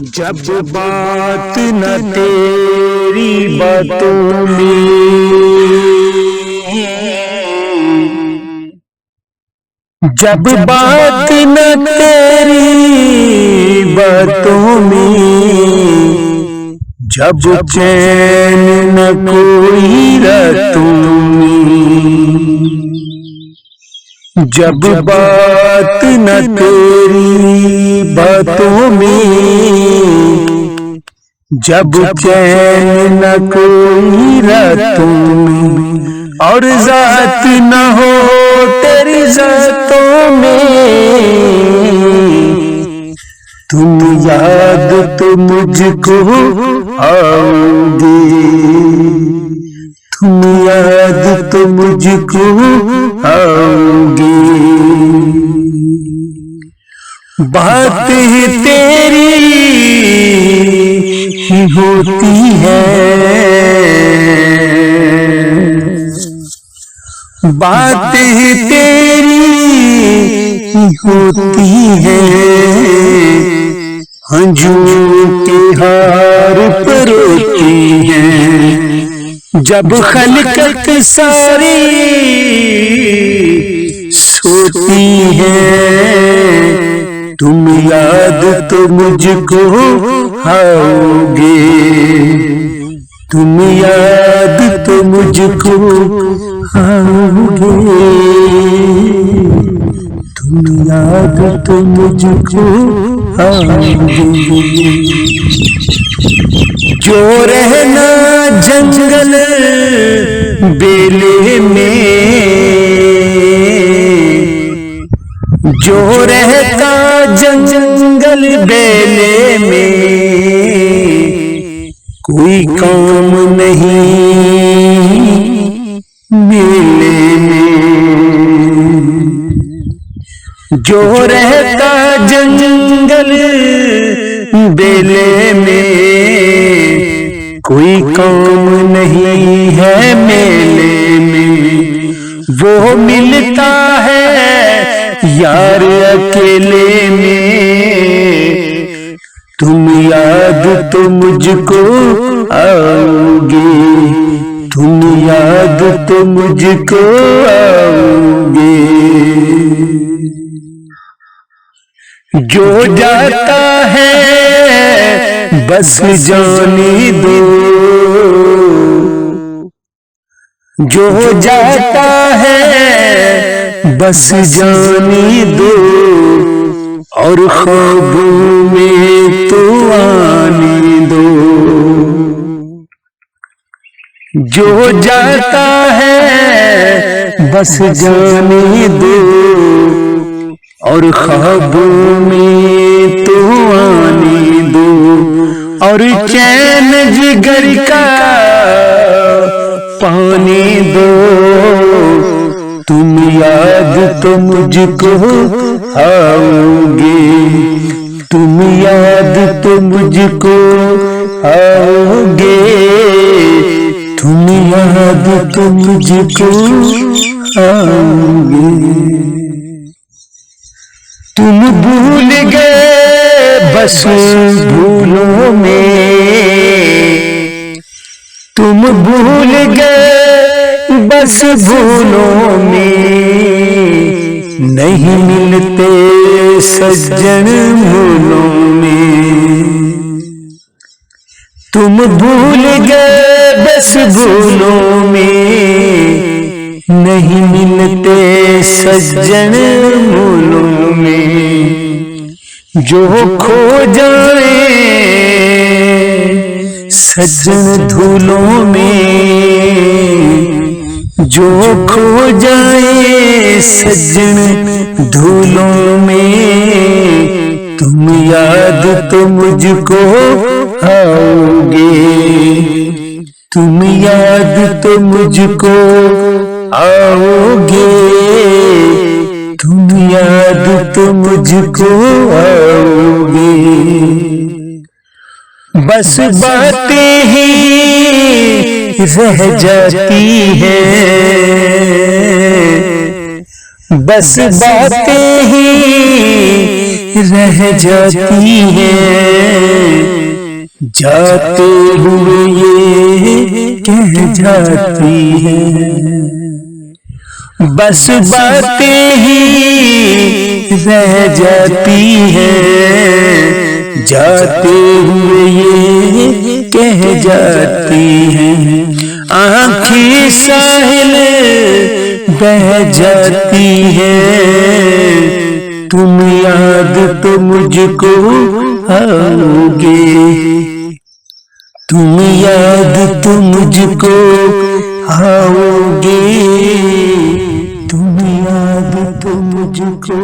जब बात न तेरी बातों में, जब बात न तेरी बातों में, जब चैन न कोई रातों में, जब बात न तेरी बातों में, जब चैन न कोई रातों में, और जात न हो तेरी जातों में, तुम याद तो मुझको आओगे, तुम याद तो मुझको आओगे। बात ही तेरी ही होती है, बात ही तेरी ही होती है, हंझुओं के हार परोती है, जब खलकत सारी सोती है, तुम याद तो मुझको आओगे, तुम याद तो मुझको आओगे, तुम याद तो मुझको आओगे। जो रहना जंगल बेले में, जो रहता जंगल बेले में, कोई काम नहीं मेले में, जो रहता जंगल बेले में, कोई काम नहीं है मेले में, वो मिलता है यार अकेले में, तुम याद तो मुझको आओगे, तुम याद तो मुझको आओगे। जो जाता है बस जाने दो, जो जाता है बस जाने दो, और ख्वाबों में तो आने दो, जो जाता है बस जाने दो, और ख्वाबों में तो आने दो, और चैन जिगर का पाने दो, तुम याद तो मुझको आओगे, तुम याद तो मुझको आओगे, तुम याद तो मुझको आओगे। तुम भूल गए बस भूलों में, तुम भूल गए बस भूलों में, नहीं मिलते सज्जन भूलों में, तुम भूल गए बस भूलों में, नहीं मिलते सज्जन भूलों में, जो खो जाए सज्जन धूलों में, जो खो जाए सज्जन धूलों में, तुम याद तो मुझको आओगे, तुम याद तो मुझको आओगे, तुम याद तो मुझको आओगे। बस बातें ही रह जाती है, बस बातें ही रह जाती है, जाते हुए ये कह जाती है। बस बातें ही रह जाती है, जाते हुए ये कह जाती है। आँखें साहिल बह जाती है, तुम याद तो मुझको आओगे, तुम याद तो मुझको आओगे, तुम याद तो मुझको